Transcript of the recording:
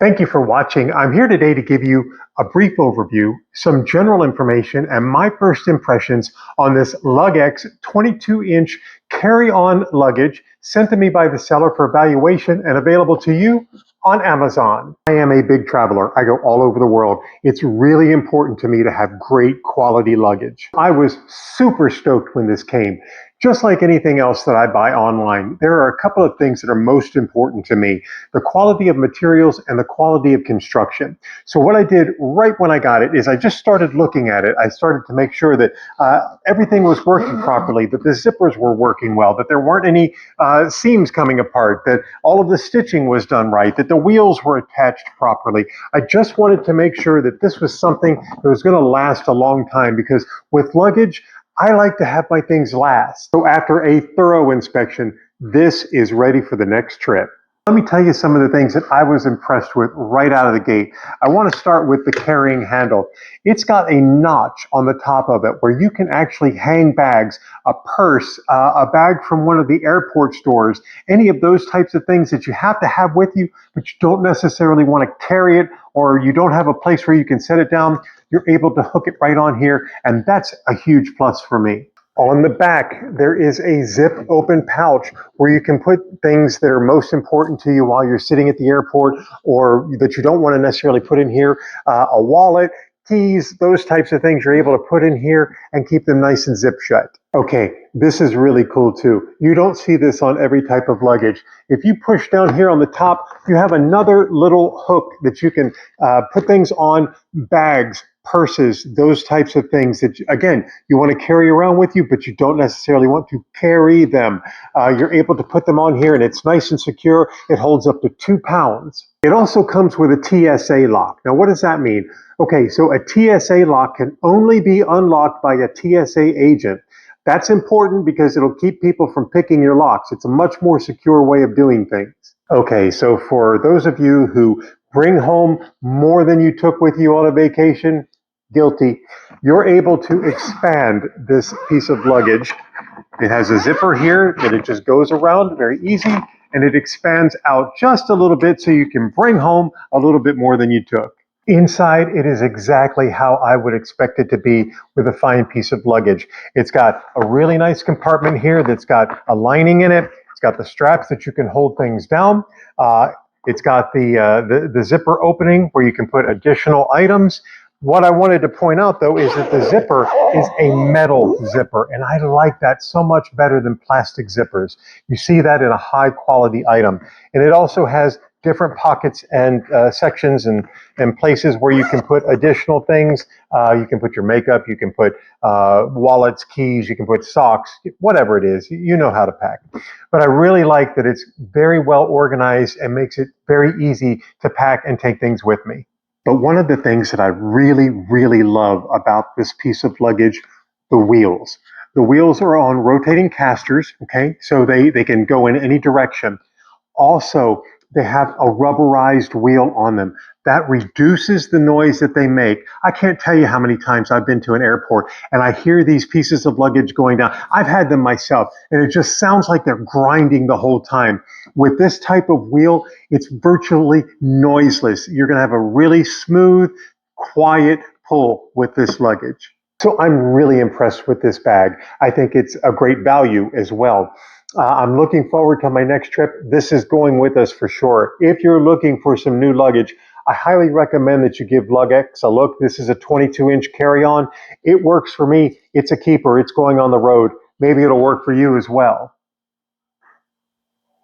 Thank you for watching. I'm here today to give you a brief overview, some general information, and my first impressions on this LUGGEX 22-inch carry-on luggage sent to me by the seller for evaluation and available to you on Amazon. I am a big traveler. I go all over the world. It's really important to me to have great quality luggage. I was super stoked when this came. Just like anything else that I buy online, there are a couple of things that are most important to me: the quality of materials and the quality of construction. So what I did right when I got it is I just started looking at it. I started to make sure that everything was working properly, that the zippers were working well, that there weren't any seams coming apart, that all of the stitching was done right, that the wheels were attached properly. I just wanted to make sure that this was something that was going to last a long time, because with luggage, I like to have my things last. So after a thorough inspection, this is ready for the next trip. Let me tell you some of the things that I was impressed with right out of the gate. I want to start with the carrying handle. It's got a notch on the top of it where you can actually hang bags, a purse, a bag from one of the airport stores, any of those types of things that you have to have with you, but you don't necessarily want to carry it, or you don't have a place where you can set it down. You're able to hook it right on here, and that's a huge plus for me. On the back, there is a zip open pouch where you can put things that are most important to you while you're sitting at the airport, or that you don't want to necessarily put in here. A wallet, keys, those types of things you're able to put in here and keep them nice and zip shut. Okay, this is really cool too. You don't see this on every type of luggage. If you push down here on the top, you have another little hook that you can put things on: bags, purses, those types of things that, again, you want to carry around with you, but you don't necessarily want to carry them. You're able to put them on here, and it's nice and secure. It holds up to 2 pounds. It also comes with a TSA lock. Now, what does that mean? Okay, so a TSA lock can only be unlocked by a TSA agent. That's important because it'll keep people from picking your locks. It's a much more secure way of doing things. Okay, so for those of you who bring home more than you took with you on a vacation, guilty. You're able to expand this piece of luggage. It has a zipper here that it just goes around, very easy, and it expands out just a little bit so you can bring home a little bit more than you took. Inside, it is exactly how I would expect it to be with a fine piece of luggage. It's got a really nice compartment here that's got a lining in it. It's got the straps that you can hold things down. It's got the zipper opening where you can put additional items. What I wanted to point out, though, is that the zipper is a metal zipper, and I like that so much better than plastic zippers. You see that in a high-quality item. And it also has different pockets and sections and places where you can put additional things. You can put your makeup, you can put wallets, keys, you can put socks, whatever it is. You know how to pack. But I really like that it's very well organized and makes it very easy to pack and take things with me. But one of the things that I really, really love about this piece of luggage, the wheels. The wheels are on rotating casters, okay? So they can go in any direction. Also, they have a rubberized wheel on them. That reduces the noise that they make. I can't tell you how many times I've been to an airport and I hear these pieces of luggage going down. I've had them myself, and it just sounds like they're grinding the whole time. With this type of wheel, it's virtually noiseless. You're going to have a really smooth, quiet pull with this luggage. So I'm really impressed with this bag. I think it's a great value as well. I'm looking forward to my next trip. This is going with us for sure. If you're looking for some new luggage, I highly recommend that you give LUGGEX a look. This is a 22-inch carry-on. It works for me. It's a keeper. It's going on the road. Maybe it'll work for you as well.